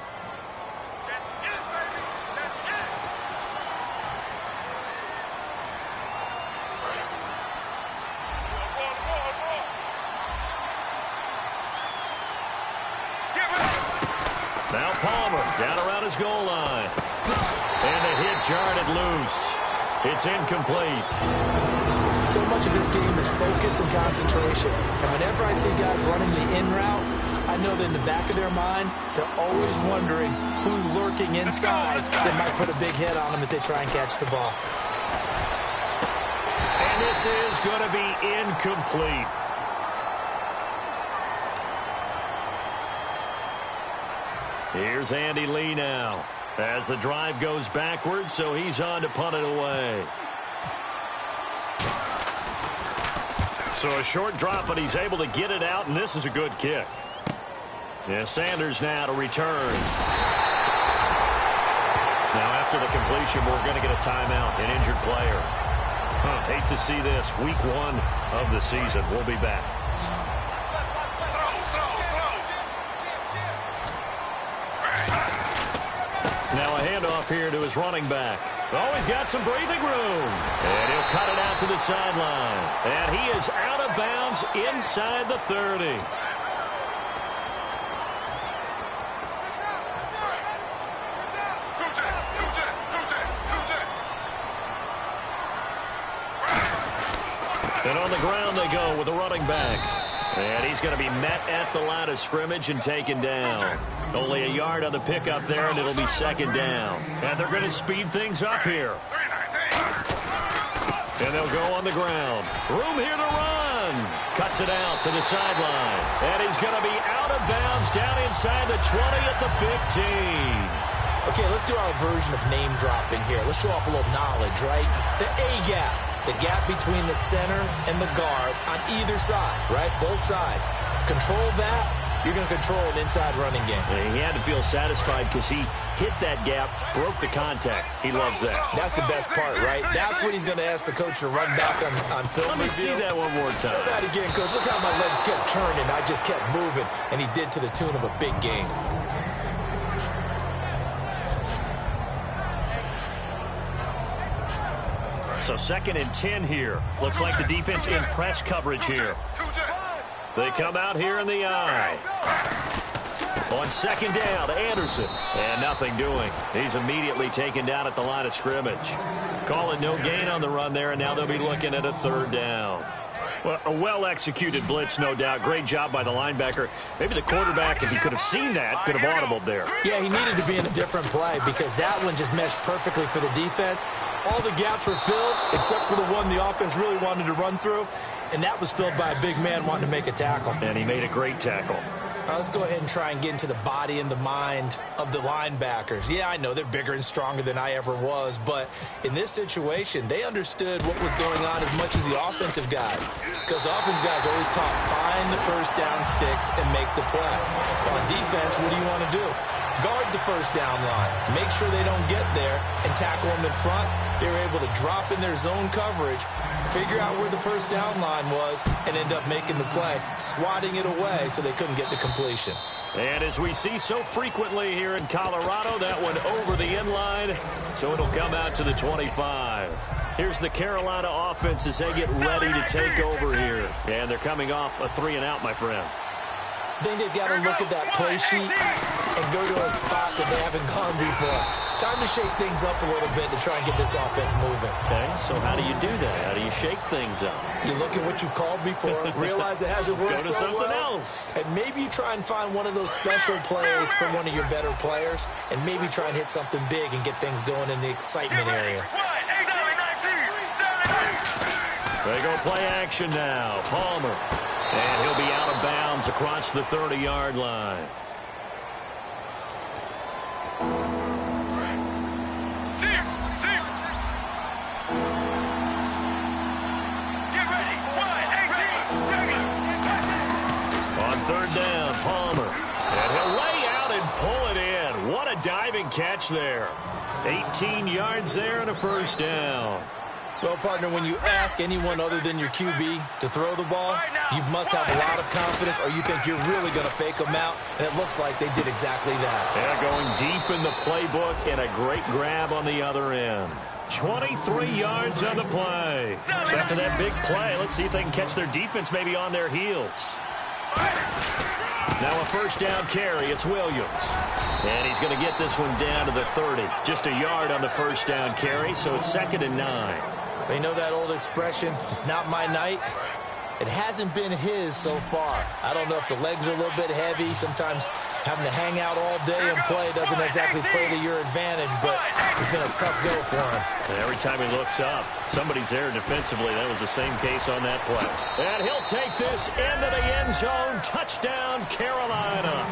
Now Palmer down around his goal line. And the hit jarred it loose. It's incomplete.
So much of his game is focus and concentration. And whenever I see guys running the in route, I know that in the back of their mind, they're always wondering who's lurking inside that might put a big hit on them as they try and catch the ball.
And This is going to be incomplete. Here's Andy Lee now as the drive goes backwards, so he's on to punt it away. So a short drop, but he's able to get it out, and this is a good kick. Yeah, Sanders now to return. Now after the completion, we're going to get a timeout, an injured player. Hate to see this. Week 1 of the season. We'll be back. Now a handoff here to his running back. Oh, he's got some breathing room. And he'll cut it out to the sideline. And he is out of bounds inside the 30. And on the ground they go with the running back. And he's going to be met at the line of scrimmage and taken down. Only a yard on the pickup there, and it'll be second down. And they're going to speed things up here. And they'll go on the ground. Room here to run. Cuts it out to the sideline. And he's going to be out of bounds down inside the 20 at the 15.
Okay, let's do our version of name dropping here. Let's show off a little knowledge, right? The A-gap. The gap between the center and the guard on either side, right? Both sides. Control that, you're going to control an inside running game.
Yeah, he had to feel satisfied because he hit that gap, broke the contact. He loves that.
That's the best part, right? That's what he's going to ask the coach to run back on film.
Let me see that one more time.
Show that again, coach. Look how my legs kept turning. I just kept moving, and he did to the tune of a big game.
So 2nd and 10 here. Looks like the defense in press coverage here. They come out here in the eye. On 2nd down, Anderson. And nothing doing. He's immediately taken down at the line of scrimmage. Calling no gain on the run there, and now they'll be looking at a 3rd down. Well, a well-executed blitz, no doubt. Great job by the linebacker. Maybe the quarterback, if he could have seen that, could have audibled there.
Yeah, he needed to be in a different play because that one just meshed perfectly for the defense. All the gaps were filled except for the one the offense really wanted to run through, and that was filled by a big man wanting to make a tackle.
And he made a great tackle.
Let's go ahead and try and get into the body and the mind of the linebackers. Yeah, I know they're bigger and stronger than I ever was, but in this situation, they understood what was going on as much as the offensive guys. Because the offensive guys always taught, find the first down sticks and make the play. On defense, what do you want to do? Guard the first down line. Make sure they don't get there and tackle them in front. They were able to drop in their zone coverage, figure out where the first down line was, and end up making the play, swatting it away so they couldn't get the completion.
And as we see so frequently here in Colorado, that one over the end line, so it'll come out to the 25. Here's the Carolina offense as they get ready to take over here. And they're coming off a 3-and-out, my friend.
I think they've got to look at that play sheet and go to a spot that they haven't gone before. Time to shake things up a little bit to try and get this offense moving.
Okay, so how do you do that? How do you shake things up?
You look at what you've called before, realize it hasn't worked
so
so
something
well,
else.
and maybe you try and find one of those special plays from one of your better players, and maybe try and hit something big and get things going in the excitement area.
They go play action now. Palmer. And he'll be out of bounds across the 30-yard line. On 3rd down, Palmer. And he'll lay out and pull it in. What a diving catch there. 18 yards there and a 1st down.
Well, partner, when you ask anyone other than your QB to throw the ball, you must have a lot of confidence or you think you're really going to fake them out, and it looks like they did exactly that.
They're going deep in the playbook and a great grab on the other end. 23 yards on the play. So after that big play, let's see if they can catch their defense maybe on their heels. Now a 1st down carry. It's Williams. And he's going to get this one down to the 30. Just a yard on the 1st down carry, so it's 2nd and 9.
You know that old expression, it's not my night? It hasn't been his so far. I don't know if the legs are a little bit heavy. Sometimes having to hang out all day and play doesn't exactly play to your advantage, but it's been a tough go for him.
And every time he looks up, somebody's there defensively. That was the same case on that play. And he'll take this into the end zone. Touchdown, Carolina.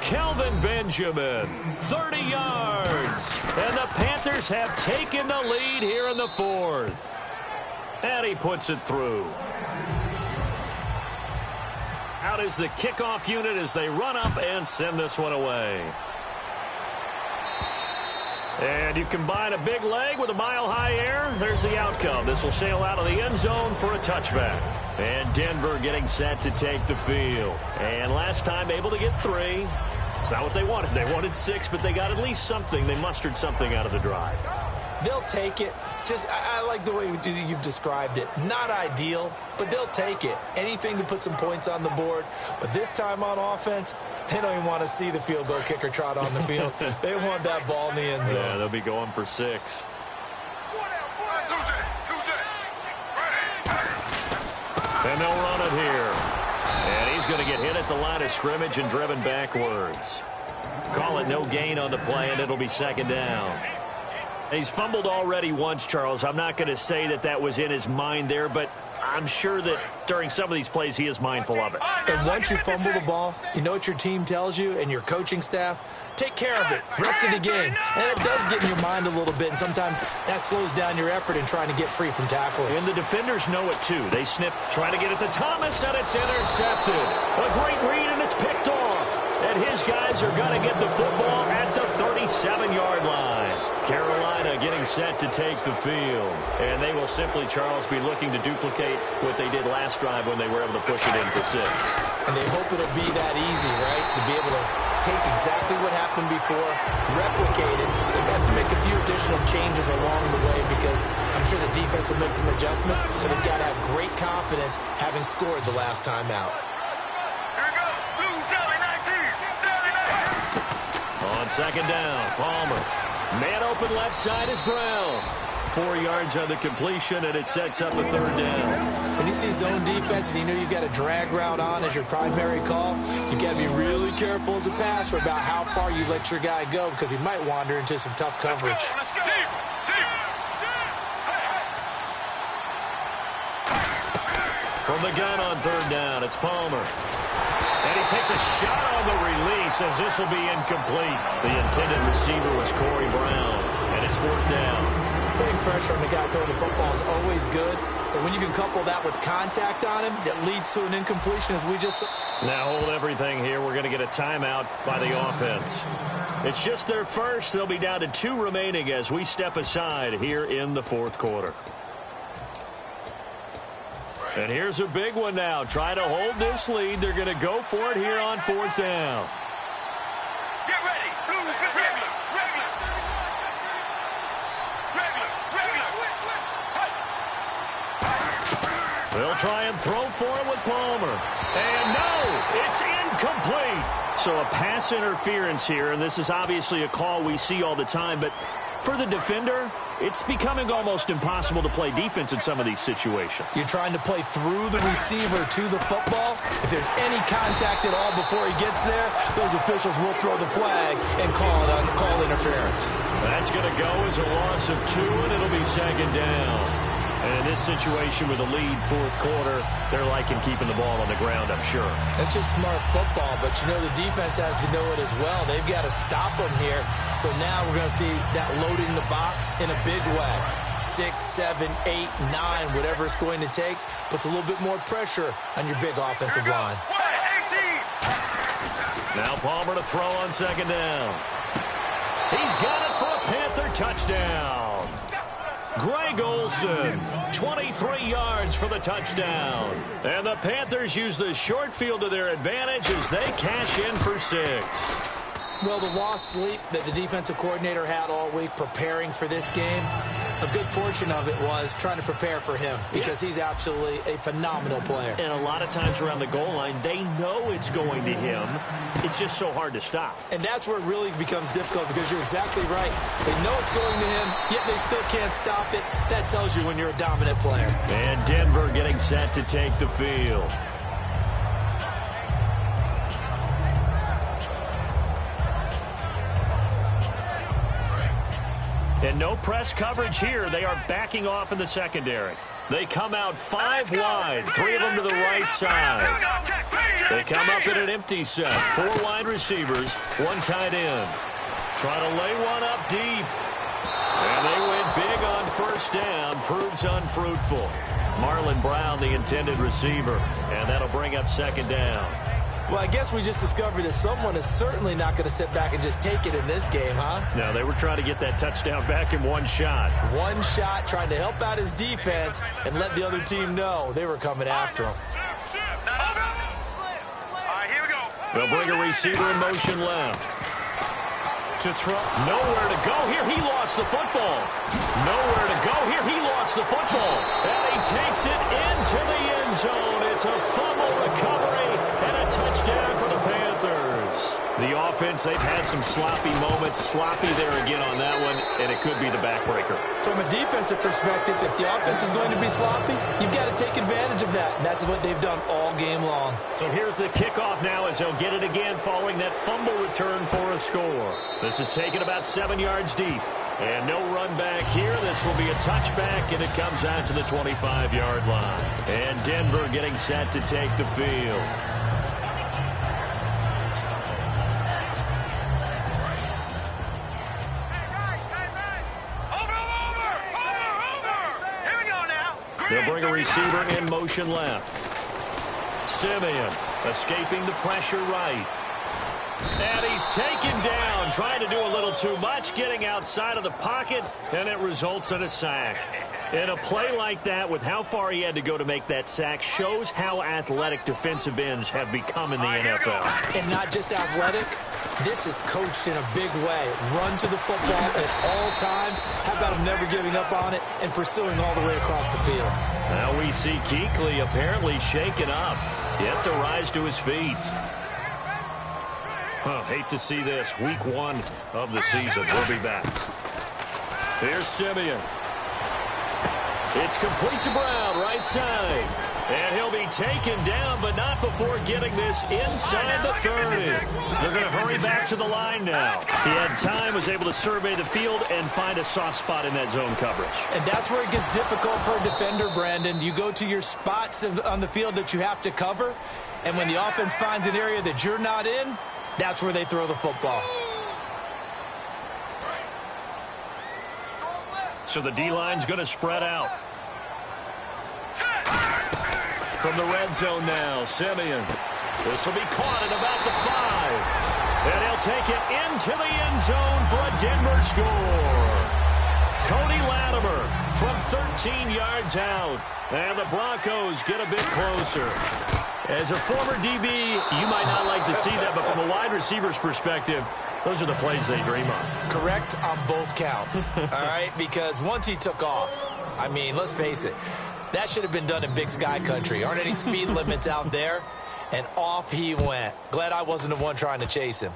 Kelvin Benjamin, 30 yards. And the Panthers have taken the lead here in the fourth. And he puts it through. Out is the kickoff unit as they run up and send this one away. And you combine a big leg with a mile-high air, there's the outcome. This will sail out of the end zone for a touchback. And Denver getting set to take the field. And last time able to get 3. It's not what they wanted. They wanted 6, but they got at least something. They mustered something out of the drive.
They'll take it. I like the way you've described it. Not ideal, but they'll take it. Anything to put some points on the board. But this time on offense, they don't even want to see the field goal kicker trot on the field. They want that ball in the end zone.
Yeah, they'll be going for 6. And they'll run it here. And he's going to get hit at the line of scrimmage and driven backwards. Call it no gain on the play, and it'll be second down. He's fumbled already once, Charles. I'm not going to say that that was in his mind there, but I'm sure that during some of these plays he is mindful of it.
And once you fumble the ball, you know what your team tells you and your coaching staff? Take care of it. Rest of the game. And it does get in your mind a little bit, and sometimes that slows down your effort in trying to get free from tackles.
And the defenders know it, too. They sniff, trying to get it to Thomas, and it's intercepted. A great read, and it's picked off. And his guys are going to get the football at the 37-yard line. Carolina getting set to take the field. And they will simply, Charles, be looking to duplicate what they did last drive when they were able to push it in for 6.
And they hope it'll be that easy, right? To be able to take exactly what happened before, replicate it. They've got to make a few additional changes along the way because I'm sure the defense will make some adjustments, but they've got to have great confidence having scored the last time out.
On second down, Palmer. Man open left side is Brown. 4 yards on the completion, and it sets up a third down.
When you see zone defense and you know you've got a drag route on as your primary call, you've got to be really careful as a passer about how far you let your guy go because he might wander into some tough coverage.
Let's go.
From the gun on third down, it's Palmer. And he takes a shot on the release as this will be incomplete. The intended receiver was Corey Brown, and it's fourth down.
Putting pressure on the guy throwing the football is always good, but when you can couple that with contact on him, that leads to an incompletion, as we just saw.
Now hold everything here. We're going to get a timeout by the offense. It's just their first. They'll be down to 2 remaining as we step aside here in the fourth quarter. And here's a big one now. Try to hold this lead. They're going to go for it here on fourth down.
Get ready. Blues, get regular.
They'll try and throw for it with Palmer. And no, it's incomplete. So a pass interference here, and this is obviously a call we see all the time, but for the defender, it's becoming almost impossible to play defense in some of these situations.
You're trying to play through the receiver to the football. If there's any contact at all before he gets there, those officials will throw the flag and call interference.
That's going to go as a loss of 2, and it'll be second down. And in this situation with a lead fourth quarter, they're liking keeping the ball on the ground, I'm sure.
That's just smart football, but you know the defense has to know it as well. They've got to stop them here. So now we're going to see that loading the box in a big way. 6, 7, 8, 9, whatever it's going to take, puts a little bit more pressure on your big offensive line.
Now Palmer to throw on second down. He's got it for a Panther touchdown. Greg Olsen, 23 yards for the touchdown. And the Panthers use the short field to their advantage as they cash in for 6.
Well, the lost sleep that the defensive coordinator had all week preparing for this game, a good portion of it was trying to prepare for him because he's absolutely a phenomenal player.
And a lot of times around the goal line, they know it's going to him. It's just so hard to stop.
And that's where it really becomes difficult because you're exactly right. They know it's going to him, yet they still can't stop it. That tells you when you're a dominant player.
And Denver getting set to take the field. And no press coverage here. They are backing off in the secondary. They come out 5 wide, 3 of them to the right side. They come up in an empty set. 4 wide receivers, 1 tight end. Try to lay one up deep. And they went big on first down. Proves unfruitful. Marlon Brown, the intended receiver. And that'll bring up second down.
Well, I guess we just discovered that someone is certainly not going to sit back and just take it in this game, huh?
No, they were trying to get that touchdown back in 1 shot.
1 shot, trying to help out his defense and let the other team know they were coming after him.
Here we go.
They'll bring a receiver in motion left. To throw. Nowhere to go here. He lost the football. Nowhere to go here. He lost the football. And he takes it into the end zone. It's a fumble recovery and a touchdown for the Panthers. The offense, they've had some sloppy moments. Sloppy there again on that one, and it could be the backbreaker.
From a defensive perspective, if the offense is going to be sloppy, you've got to take advantage of that. And that's what they've done all game long.
So here's the kickoff now as they'll get it again following that fumble return for a score. This is taken about 7 yards deep. And no run back here. This will be a touchback, and it comes out to the 25-yard line. And Denver getting set to take the field. They'll bring a receiver in motion left. Simeon escaping the pressure right. And he's taken down, trying to do a little too much, getting outside of the pocket, and it results in a sack. In a play like that, with how far he had to go to make that sack, shows how athletic defensive ends have become in the NFL.
And not just athletic, this is coached in a big way. Run to the football at all times. How about him never giving up on it and pursuing all the way across the field?
Now we see Kuechly apparently shaken up, yet to rise to his feet. Hate to see this. Week 1 of the season. We'll be back. Here's Simeon. It's complete to Brown, right side. And he'll be taken down, but not before getting this inside the 30. They're going to hurry back to the line now. He had time, was able to survey the field and find a soft spot in that zone coverage.
And that's where it gets difficult for a defender, Brandon. You go to your spots on the field that you have to cover, and when the offense finds an area that you're not in, that's where they throw the football.
So the D-line's going to spread out. From the red zone now, Simeon. This will be caught at about the 5. And he'll take it into the end zone for a Denver score. Cody Latimer from 13 yards out. And the Broncos get a bit closer. As a former DB, you might not like to see that, but from a wide receiver's perspective, those are the plays they dream of.
Correct on both counts, all right? Because once he took off, I mean, let's face it, that should have been done in Big Sky country. Aren't any speed limits out there? And off he went. Glad I wasn't the one trying to chase him.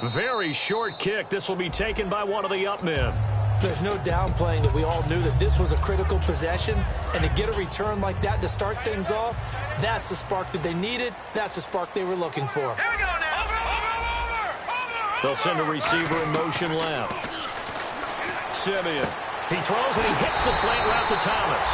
Very short kick. This will be taken by one of the up men.
There's no downplaying that we all knew that this was a critical possession, and to get a return like that to start things off, that's the spark that they needed. That's the spark they were looking for.
Here we go now. Over.
They'll send a receiver in motion left. Simeon. He throws and he hits the slant route to Thomas.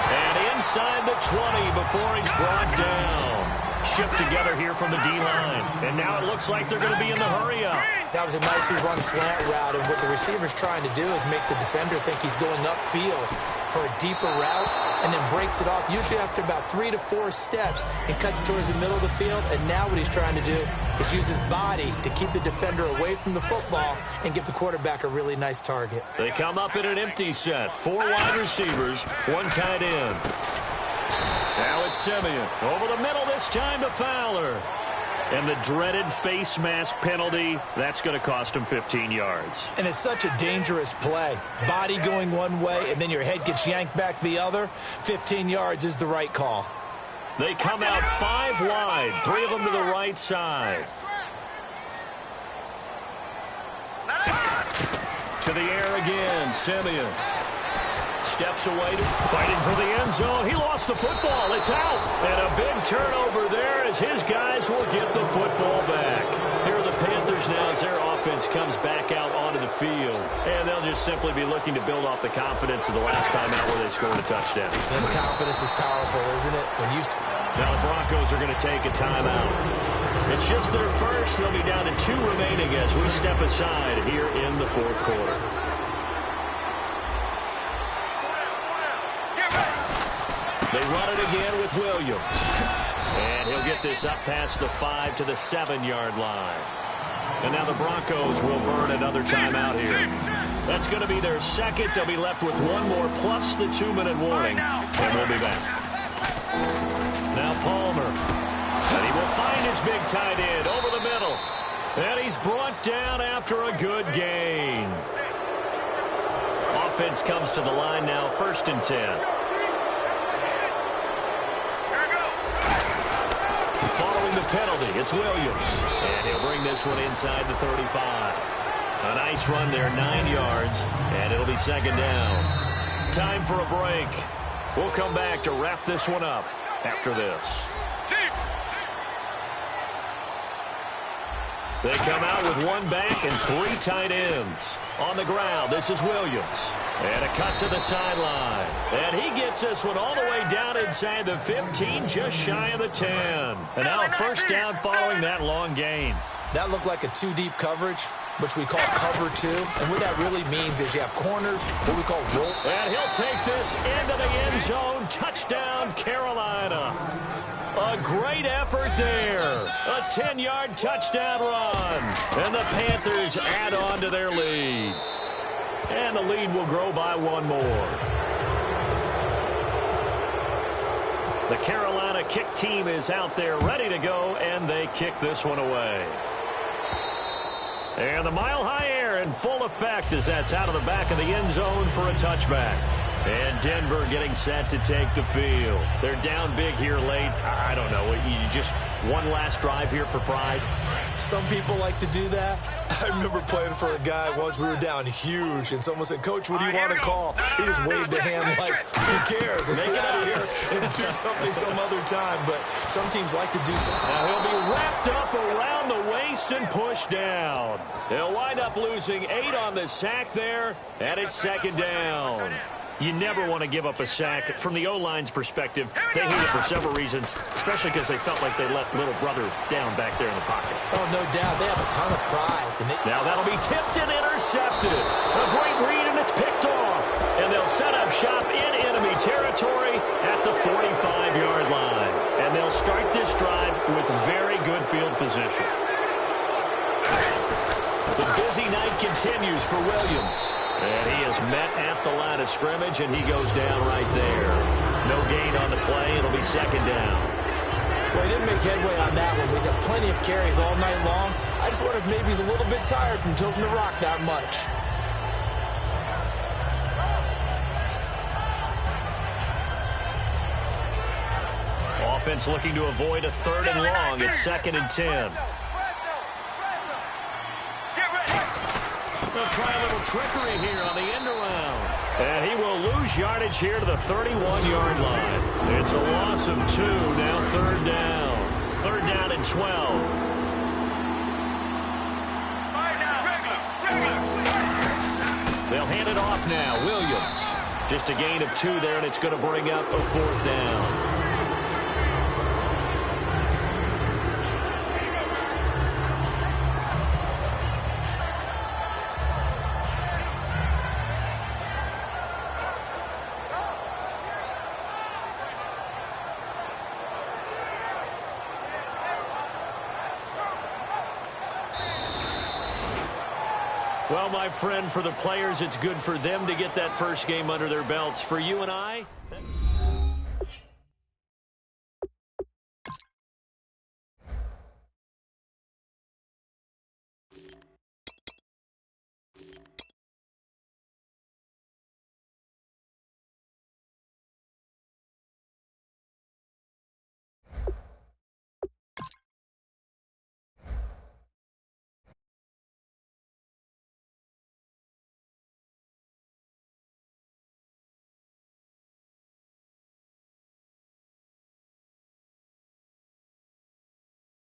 And inside the 20 before he's brought down. Shift together here from the D-line. And now it looks like they're going to be in the hurry-up.
That was a nicely run slant route, and what the receiver's trying to do is make the defender think he's going upfield for a deeper route and then breaks it off, usually after about 3 to 4 steps, and cuts towards the middle of the field. And now what he's trying to do is use his body to keep the defender away from the football and give the quarterback a really nice target.
They come up in an empty set. 4 wide receivers, 1 tight end. Now it's Simeon. Over the middle this time to Fowler. And the dreaded face mask penalty, that's going to cost him 15 yards.
And it's such a dangerous play. Body going one way, and then your head gets yanked back the other. 15 yards is the right call.
They come out 5 wide, 3 of them to the right side. To the air again, Simeon. Steps away, fighting for the end zone. He lost the football. It's out. And a big turnover there as his guys will get the football back. Here are the Panthers now as their offense comes back out onto the field. And they'll just simply be looking to build off the confidence of the last time out where they scored a touchdown.
And confidence is powerful, isn't it?
Now the Broncos are going to take a timeout. It's just their first. They'll be down to 2 remaining as we step aside here in the fourth quarter. They run it again with Williams. And he'll get this up past the 5 to the 7-yard line. And now the Broncos will burn another timeout here. That's going to be their second. They'll be left with 1 more plus the 2-minute warning. And we'll be back. Now Palmer. And he will find his big tight end over the middle. And he's brought down after a good gain. Offense comes to the line now, 1st and 10. Following the penalty, it's Williams. And he'll bring this one inside the 35. A nice run there, 9 yards. And it'll be 2nd down. Time for a break. We'll come back to wrap this one up after this. They come out with 1 back and 3 tight ends. On the ground, this is Williams. And a cut to the sideline. And he gets this one all the way down inside the 15, just shy of the 10. And now a 1st down following that long gain.
That looked like a 2-deep coverage, which we call cover 2. And what that really means is you have corners, what we call roll.
And he'll take this into the end zone. Touchdown, Carolina. A great effort there. A 10-yard touchdown run. And the Panthers add on to their lead. And the lead will grow by 1 more. The Carolina kick team is out there ready to go, and they kick this one away. And the mile-high air in full effect as that's out of the back of the end zone for a touchback. And Denver getting set to take the field. They're down big here late. I don't know. You just one last drive here for pride?
Some people like to do that. I remember playing for a guy once. We were down huge, and someone said, "Coach, what do you want to call?" He just waved a hand like, "Who cares? Let's get out of here and do something some other time." But some teams like to do something.
Now he'll be wrapped up around the waist and pushed down. He'll wind up losing 8 on the sack there, and it's 2nd down. You never want to give up a sack. From the O-line's perspective, they hate it for several reasons, especially because they felt like they let little brother down back there in the pocket.
Oh, no doubt. They have a ton of pride.
Now that'll be tipped and intercepted. A great read, and it's picked off. And they'll set up shop in enemy territory at the 45-yard line. And they'll start this drive with very good field position. The busy night continues for Williams. And he is met at the line of scrimmage, and he goes down right there. No gain on the play. It'll be 2nd down.
Well, he didn't make headway on that one. He's had plenty of carries all night long. I just wonder if maybe he's a little bit tired from tilting the rock that much.
Offense looking to avoid a 3rd and long. It's 2nd and 10. They'll try a little trickery here on the end around. And he will lose yardage here to the 31-yard line. It's a loss of 2. Now 3rd down. 3rd down and 12. They'll hand it off now. Williams. Just a gain of 2 there, and it's going to bring up a 4th down. Well, my friend, for the players, it's good for them to get that first game under their belts. For you and I,